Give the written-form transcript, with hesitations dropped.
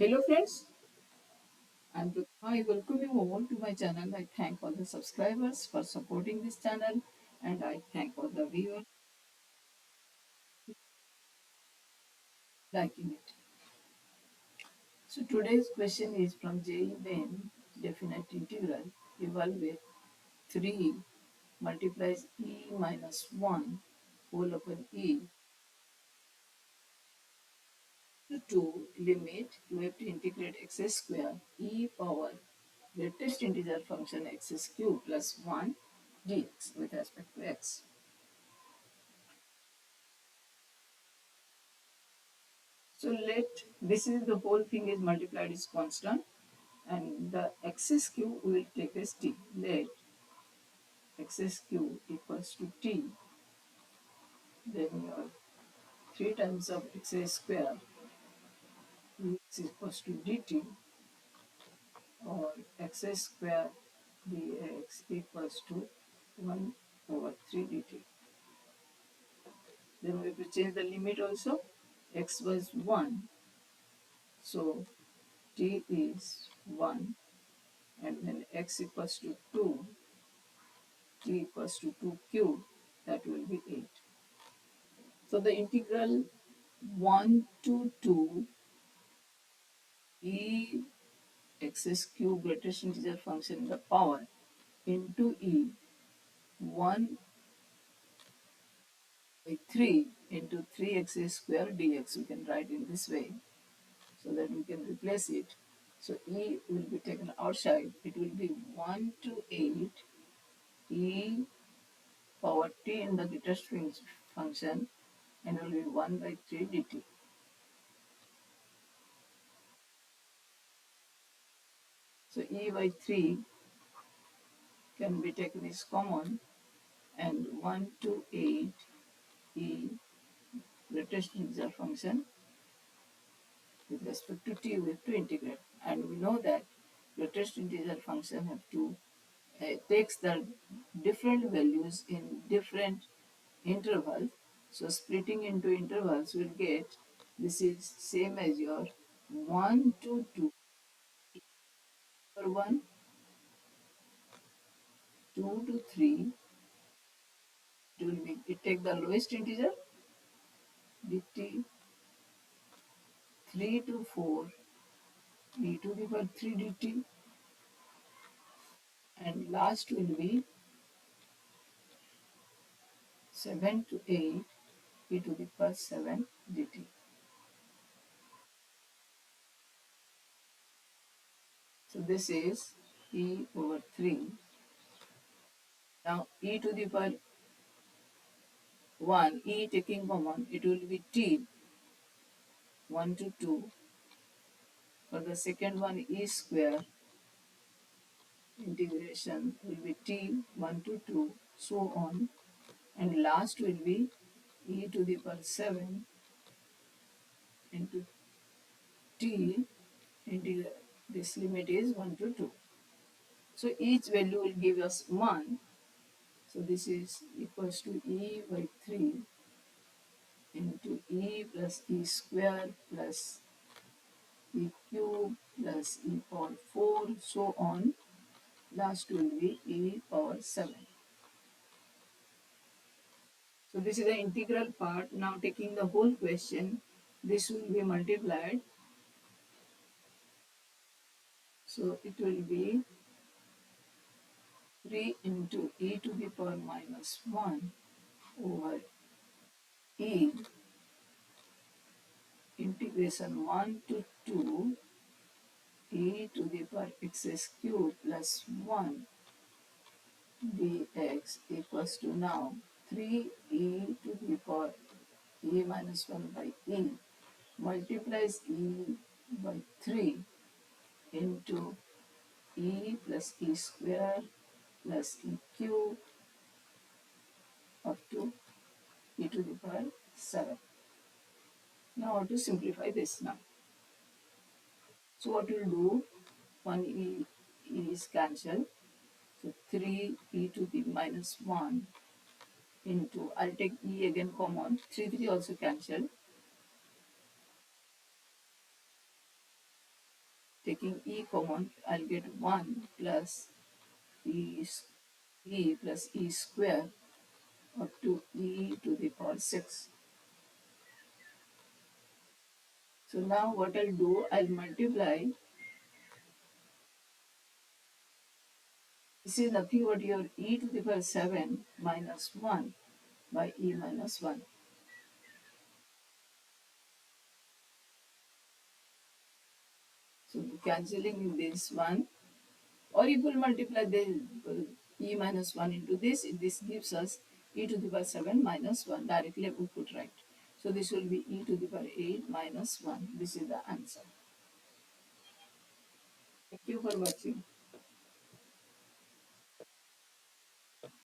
Hello friends, I welcome you all to my channel. I thank all the subscribers for supporting this channel and I thank all the viewers liking it. So today's question is from JEE Main definite integral evaluate 3 multiplies e minus 1 whole upon e to 2 limit you have to integrate x square e power greatest integer function x cube plus 1 dx with respect to x. So this is the whole thing is multiplied is constant and the x cube we will take as t. Let x cube equals to t, then your 3 times of x square is equals to dt or x square dx equals to 1 over 3 dt. Then we will change the limit also. X was 1, so t is 1, and when x equals to 2, t equals to 2 cube, that will be 8. So the integral 1 to 2 e x cube greatest integer function in the power into e 1 by 3 into 3x square dx. We can write in this way so that we can replace it. So e will be taken outside. It will be 1 to 8 e power t in the greatest function and it will be 1 by 3 dt. So e by 3 can be taken as common and 1 to 8 e greatest integer function with respect to t we have to integrate, and we know that greatest integer function have to takes the different values in different intervals. So splitting into intervals will get this is same as your 1 to 2 or 1, 2 to 3. It will be it take the lowest integer dt, 3 to 4 e to the power 3 dt, and last will be 7 to 8 e to the power 7 dt. So this is e over 3. Now e to the power 1, e taking common, it will be t 1 to 2. For the second one, e square integration will be t 1 to 2, so on. And last will be e to the power 7 into t, this limit is 1 to 2. So each value will give us 1. So this is equals to e by 3 into e plus e square plus e cube plus e power 4, so on. Last will be e power 7. So this is the integral part. Now taking the whole question, this will be multiplied. So it will be 3 into e to the power minus 1 over e integration 1 to 2 e to the power x cube plus 1 dx equals to now 3 e to the power e minus 1 by e multiplies e by 3 into e plus e square plus e cube up to e to the power 7. Now how to simplify this now? So what we'll do, 1 e is cancelled. So 3 e to the minus 1 into, I'll take e again common, 3 also cancelled. taking e common, I'll get 1 plus e plus e square up to e to the power 6. So now what I'll do, I'll multiply. This is nothing but your e to the power 7 minus 1 by e minus 1. So cancelling this one, or you will multiply the e minus 1 into this. This gives us e to the power 7 minus 1. Directly we put right. So this will be e to the power 8 minus 1. This is the answer. Thank you for watching.